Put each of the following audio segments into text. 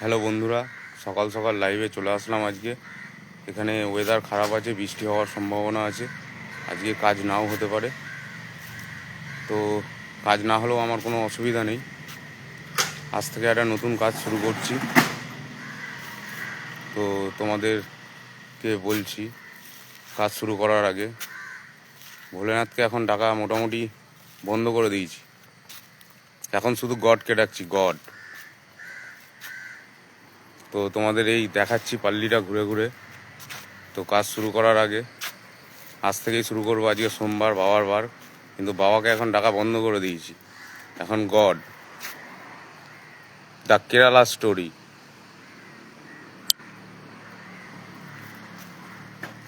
Hello বন্ধুরা, সকাল সকাল লাইভে চলে আসলাম। আজকে এখানে ওয়েদার খারাপ আছে, বৃষ্টি হওয়ার সম্ভাবনা আছে। আজকে কাজ নাও হতে পারে, তো কাজ না হলেও আমার কোনো অসুবিধা নেই। আজ থেকে একটা নতুন কাজ শুরু করছি। তো তোমাদেরকে বলছি, কাজ শুরু করার আগে ভোলেনাথকে এখন ডাকা মোটামুটি বন্ধ করে দিয়েছি। এখন শুধু গডকে ডাকছি, গড। তো তোমাদের এই দেখাচ্ছি পাল্লিটা ঘুরে ঘুরে। তো কাজ শুরু করার আগে আজ থেকেই শুরু করবো। আজকে সোমবার, বাবার বার, কিন্তু বাবাকে এখন ডাকা বন্ধ করে দিয়েছি। এখন গড, দ্য কেরালা স্টোরি।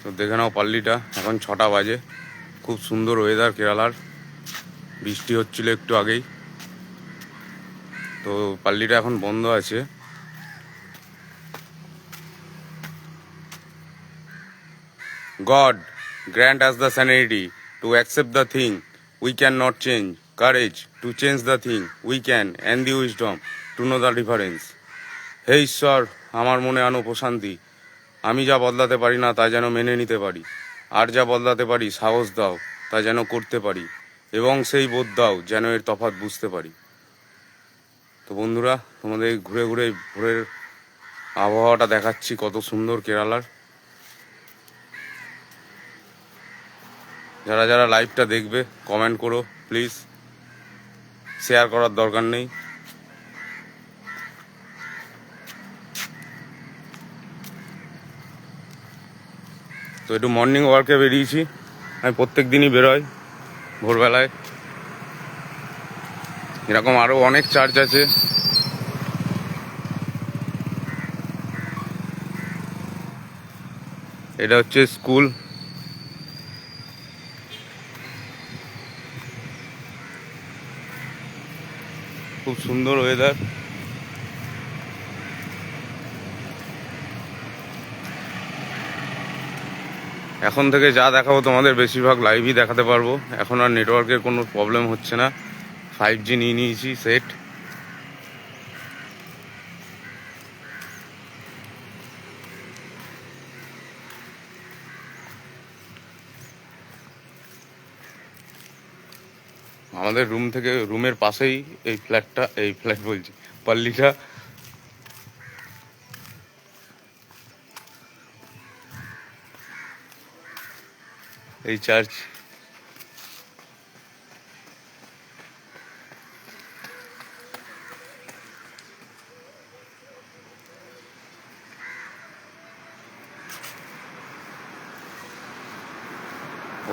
তো দেখে নাও পাল্লিটা, এখন 6টা বাজে। খুব সুন্দর ওয়েদার কেরালার, বৃষ্টি হচ্ছিল একটু আগেই। তো পাল্লিটা এখন বন্ধ আছে। God grant us the sanity to accept the thing we cannot change, courage to change the thing we can, and the wisdom to know the difference. হে ঈশ্বর, আমার মনে আনো প্রশান্তি। আমি যা বদলাতে পারি না তা যেন মেনে নিতে পারি, আর যা বদলাতে পারি সাহস দাও তা যেন করতে পারি, এবং সেই বোধ দাও যেন এর তফাৎ বুঝতে পারি। তো বন্ধুরা, তোমাদের ঘুরে ঘুরে ভোরের আবহাওয়াটা দেখাচ্ছি, কত সুন্দর কেরালার। যারা যারা লাইভটা দেখবে কমেন্ট করো প্লিজ, শেয়ার করার দরকার নেই। তো একটু মর্নিং ওয়ার্কে বেরিয়েছি। আমি প্রত্যেক দিনই বেরোই ভোরবেলায়। এরকম আরও অনেক চার্চ আছে। এটা হচ্ছে স্কুল। খুব সুন্দর ওয়েদার। এখন থেকে যা দেখাবো তোমাদের বেশিরভাগ লাইভই দেখাতে পারবো। এখন আর নেটওয়ার্কের কোনো প্রবলেম হচ্ছে না, 5G নিয়ে নিয়েছি সেট। আমাদের রুম থেকে, রুমের পাশেই এই ফ্ল্যাটটা, এই ফ্ল্যাট বলছি, পাল্লিটা। এই চার্চ।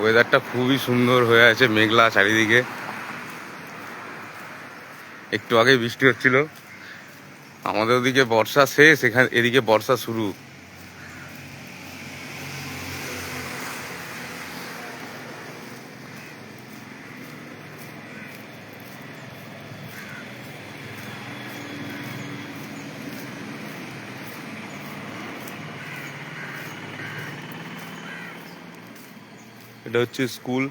ওয়েদারটা খুবই সুন্দর হয়ে আছে, মেঘলা চারিদিকে। একটু আগে বৃষ্টি হচ্ছিল। আমাদের ওদিকে বর্ষা শেষ, এদিকে বর্ষা শুরু। এটা হচ্ছে স্কুল।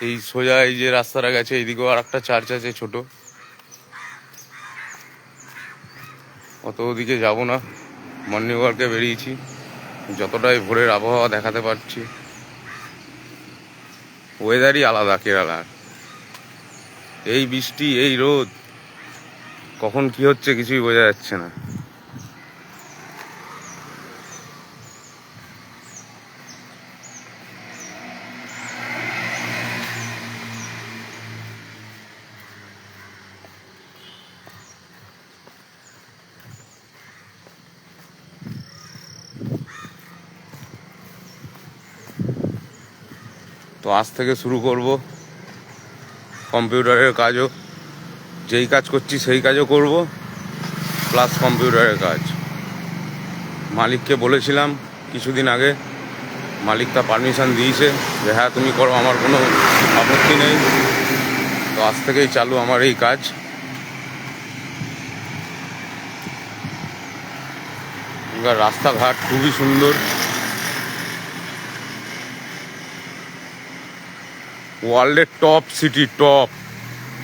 এই সোজা এই যে রাস্তাটা গেছে, এইদিকেও আর একটা চার্চ আছে ছোট। অত ওদিকে যাবো না, মর্নিং ওয়ার্কে বেরিয়েছি। যতটাই ভোরের আবহাওয়া দেখাতে পারছি, ওয়েদারই আলাদা কেরালার। এই বৃষ্টি, এই রোদ, কখন কি হচ্ছে কিছুই বোঝা যাচ্ছে না। তো আজ থেকে শুরু করব কম্পিউটারের কাজও। যেই কাজ করছি সেই কাজও করব, প্লাস কম্পিউটারের কাজ। মালিককে বলেছিলাম কিছুদিন আগে, মালিক তা পারমিশন দিয়েছে যে হ্যাঁ তুমি করো, আমার কোনো আপত্তি নেই। তো আজ থেকেই চালু আমার এই কাজ। এখানকার রাস্তাঘাট খুবই সুন্দর। ওয়ার্ল্ডের টপ সিটি, টপ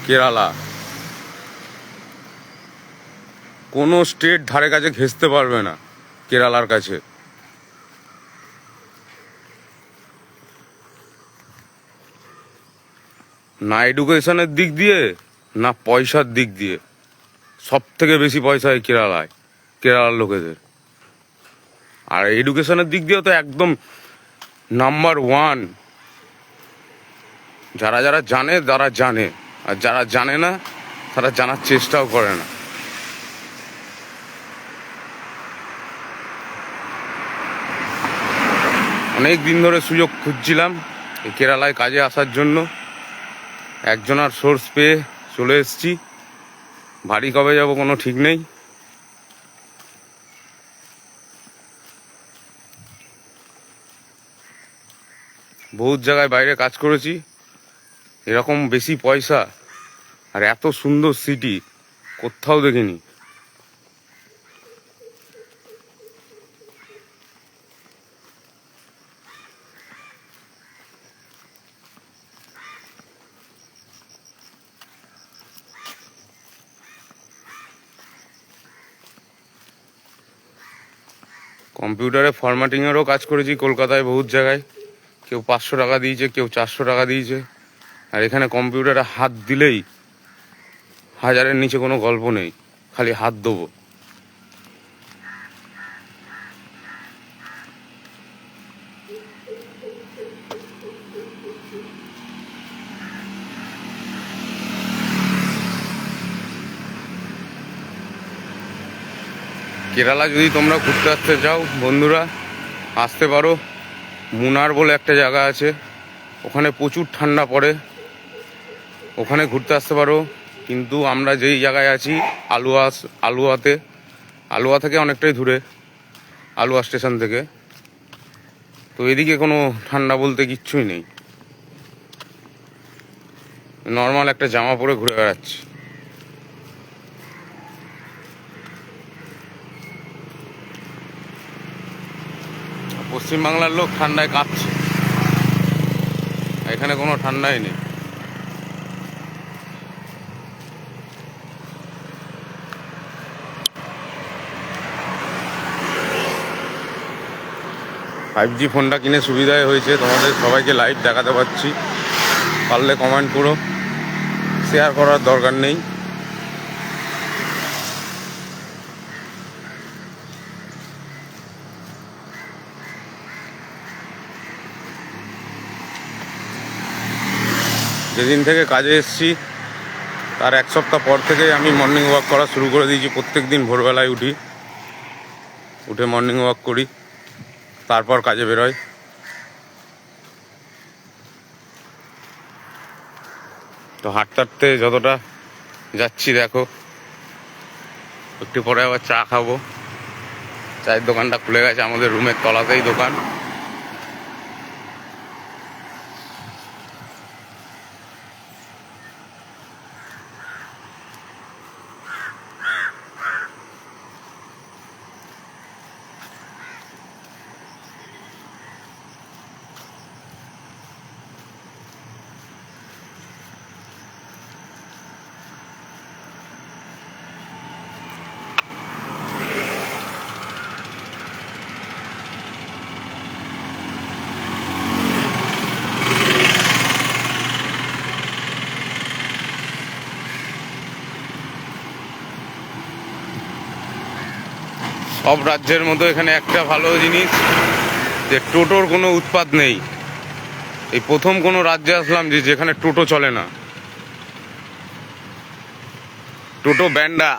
কেরালা। কোনো স্টেট ধারে কাছে ঘেঁচতে পারবে না কেরালার কাছে। না এডুকেশনের দিক দিয়ে, না পয়সার দিক দিয়ে, সব থেকে বেশি পয়সা হয় কেরালায়, কেরালার লোকেদের। আর এডুকেশনের দিক দিয়েও তো একদম নাম্বার ওয়ান। যারা যারা জানে তারা জানে, আর যারা জানে না তারা জানার চেষ্টাও করে না। অনেক দিন ধরে সুযোগ খুঁজছিলাম এই কেরালায় কাজে আসার জন্য। একজনার সোর্স পেয়ে চলে এসেছি। বাড়ি কবে যাব কোনো ঠিক নেই। বহুত জায়গায় বাইরে কাজ করেছি, এরকম বেশি পয়সা আর এত সুন্দর সিটি কোথাও দেখিনি। কম্পিউটারে ফরম্যাটিংয়েরও কাজ করেছি কলকাতায় বহুত জায়গায়। কেউ 500 টাকা দিয়েছে, কেউ 400 টাকা দিয়েছে। আর এখানে কম্পিউটারে হাত দিলেই 1000-এর নিচে কোনো গল্প নেই, খালি হাত দেবো। কেরালা যদি তোমরা ঘুরতে আসতে চাও বন্ধুরা, আসতে পারো। মুনার বলে একটা জায়গা আছে, ওখানে প্রচুর ঠান্ডা পড়ে, ওখানে ঘুরতে আসতে পারো। কিন্তু আমরা যেই জায়গায় আছি আলুয়া থেকে অনেকটাই দূরে, আলুয়া স্টেশন থেকে। তো এদিকে কোনো ঠান্ডা বলতে কিচ্ছুই নেই। নর্মাল একটা জামা পরে ঘুরে বেড়াচ্ছি। পশ্চিমবাংলার লোক ঠান্ডায় কাঁপছে, এখানে কোনো ঠান্ডাই নেই। ফাইভ জি ফোনটা কিনে সুবিধাই হয়েছে, তোমাদের সবাইকে লাইভ দেখাতে পারছি। পারলে কমেন্ট করো, শেয়ার করার দরকার নেই। যেদিন থেকে কাজে এসেছি তার 1 সপ্তাহ পর থেকে আমি মর্নিং ওয়াক করা শুরু করে দিয়েছি। প্রত্যেক দিন ভোরবেলায় উঠে মর্নিং ওয়াক করি, তারপর কাজে বেরোয়। তো হাঁটতে হাঁটতে যতটা যাচ্ছি দেখো, একটু পরে আবার চা খাবো। চায়ের দোকানটা খুলে গেছে আমাদের রুমের তলাতেই দোকান। সব রাজ্যের মতো এখানে একটা ভালো জিনিস, যে টোটোর কোনো উৎপাত নেই। এই প্রথম কোনো রাজ্যে আসলাম যেখানে টোটো চলে না, টোটো ব্যান্ডা।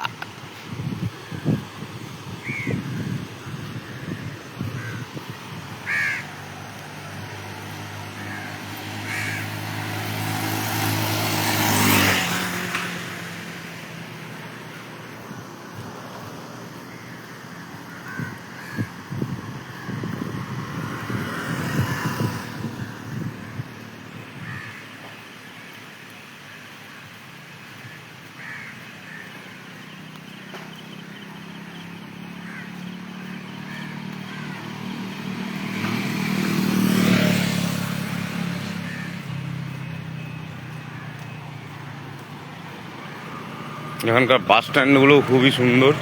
এখানকার বাস স্ট্যান্ডগুলো খুবই সুন্দর,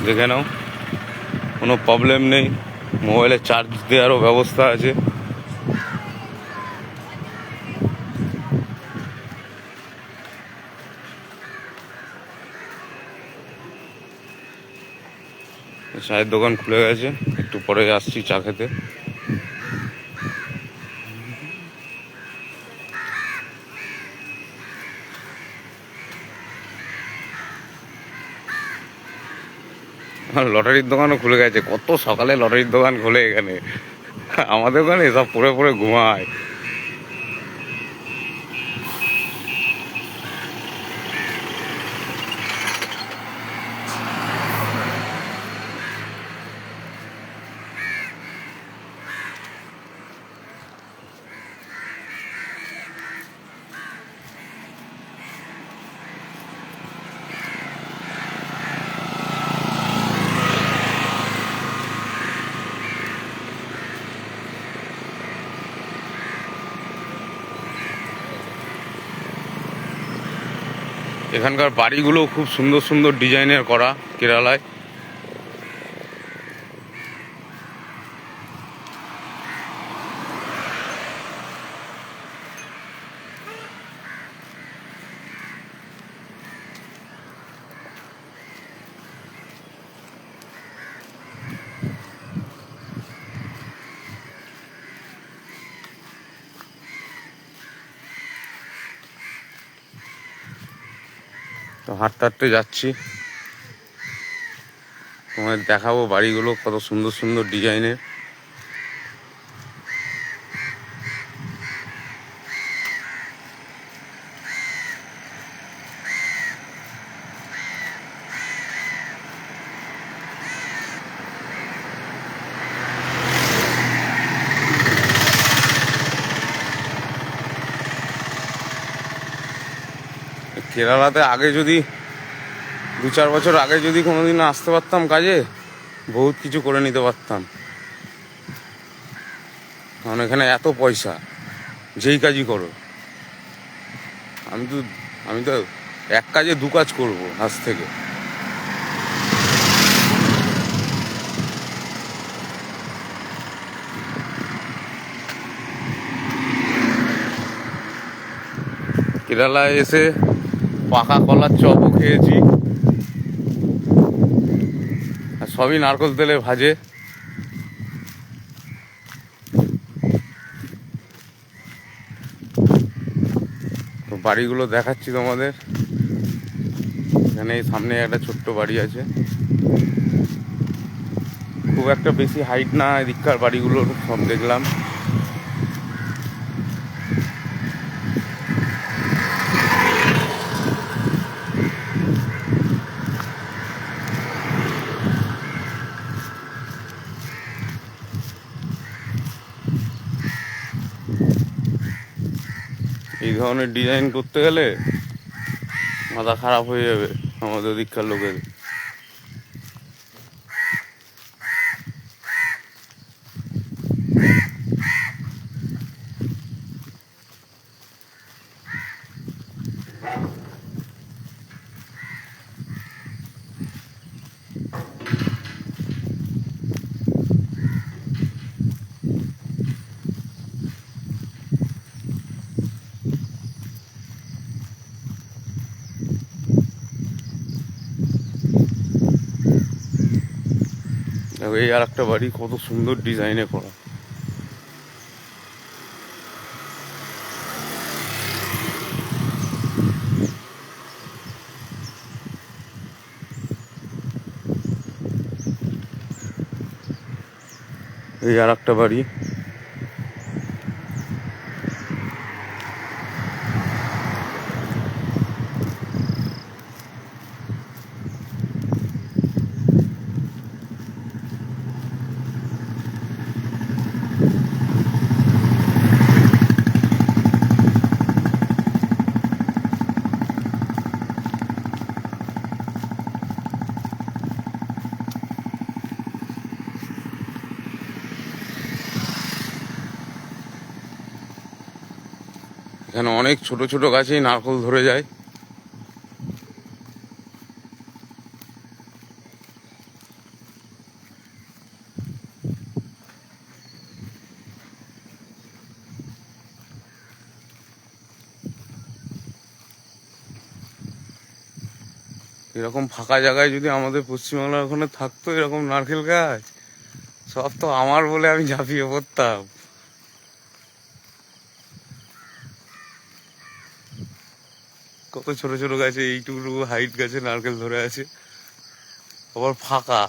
দেখে নাও, কোনো প্রবলেম নেই, মোবাইলে চার্জ দেওয়ারও ব্যবস্থা আছে। চায়ের দোকান খুলে গেছে, একটু পরে আসছি চা খেতে। আর লটারির দোকানও খুলে গেছে, কত সকালে লটারির দোকান খোলে এখানে। আমাদের ওখানে সব পরে পরে ঘুমায়। এখানকার বাড়িগুলো খুব সুন্দর সুন্দর ডিজাইনের করা কেরালায়। তো হাঁটতে হাঁটতে যাচ্ছি, তোমাদের দেখাবো বাড়িগুলো কত সুন্দর সুন্দর ডিজাইনের। কেরালাতে আগে যদি 2-4 বছর আগে যদি কোনোদিন আসতে পারতাম কাজে, বহুত কিছু করে নিতে পারতাম। কারণ এখানে এত পয়সা, যেই কাজই করো। আমি তো এক কাজে 2 কাজ করবো আজ থেকে। কেরালায় এসে পাকা কলার চপও খেয়েছি, আর সবই নারকেল তেলে ভাজে। তো বাড়িগুলো দেখাচ্ছি তোমাদের। এখানে সামনে একটা ছোট্ট বাড়ি আছে, খুব একটা বেশি হাইট না এদিককার বাড়িগুলোর, সব দেখলাম। এই ধরনের ডিজাইন করতে গেলে মাথা খারাপ হয়ে যাবে আমাদের ওদিককার লোকের। এই আর একটা বাড়ি কত সুন্দর ডিজাইনে করা। এই আর একটা বাড়ি, এখানে অনেক ছোট ছোট গাছেই নারকেল ধরে যায়। এরকম ফাঁকা জায়গায় যদি আমাদের পশ্চিমবাংলার ওখানে থাকতো এরকম নারকেল গাছ, সব তো আমার বলে আমি ঝাঁপিয়ে পড়তাম। কত ছোট ছোট গাছে, এইটুকু হাইট গাছে নারকেল ধরে আছে, আবার ফাঁকা,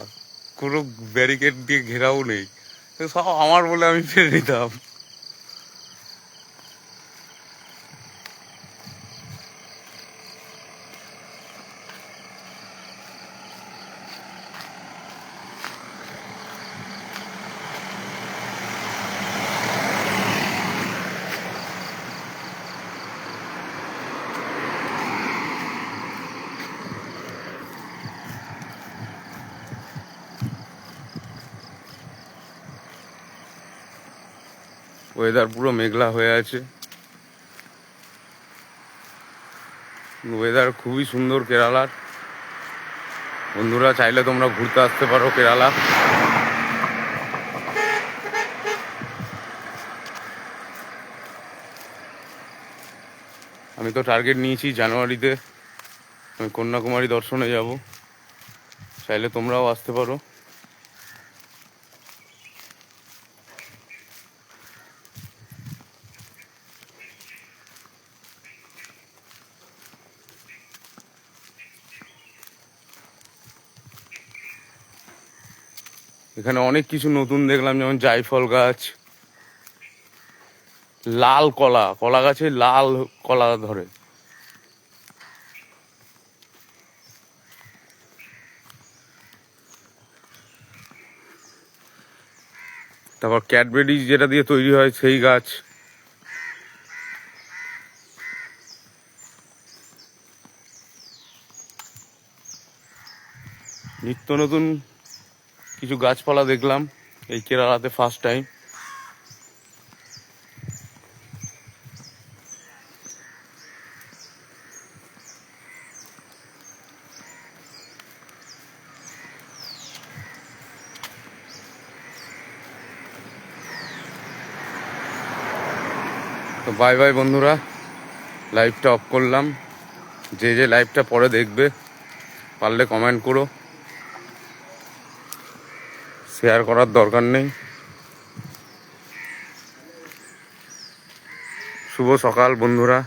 কোনো ব্যারিকেড দিয়ে ঘেরাও নেই, সব আমার বলে আমি পেরে নিতাম। ওয়েদার পুরো মেঘলা হয়ে আছে, ওয়েদার খুবই সুন্দর কেরালার। বন্ধুরা চাইলে তোমরা ঘুরতে আসতে পারো কেরালা। আমি তো টার্গেট নিয়েছি জানুয়ারিতে আমি কন্যাকুমারী দর্শনে যাব, চাইলে তোমরাও আসতে পারো। এখানে অনেক কিছু নতুন দেখলাম, যেমন জায়ফল গাছ, লাল কলা, কলা গাছে লাল কলা ধরে, তারপর ক্যাডবেরি যেটা দিয়ে তৈরি হয় সেই গাছ। নিত্য নতুন কিছু গাছপালা দেখলাম এই কেরালাতে ফার্স্ট টাইম। তো বাই বাই বন্ধুরা, লাইভটা অফ করলাম। যে যে লাইভটা পরে দেখবে পারলে কমেন্ট করো, শেয়ার করার দরকার নেই। শুভ সকাল বন্ধুরা।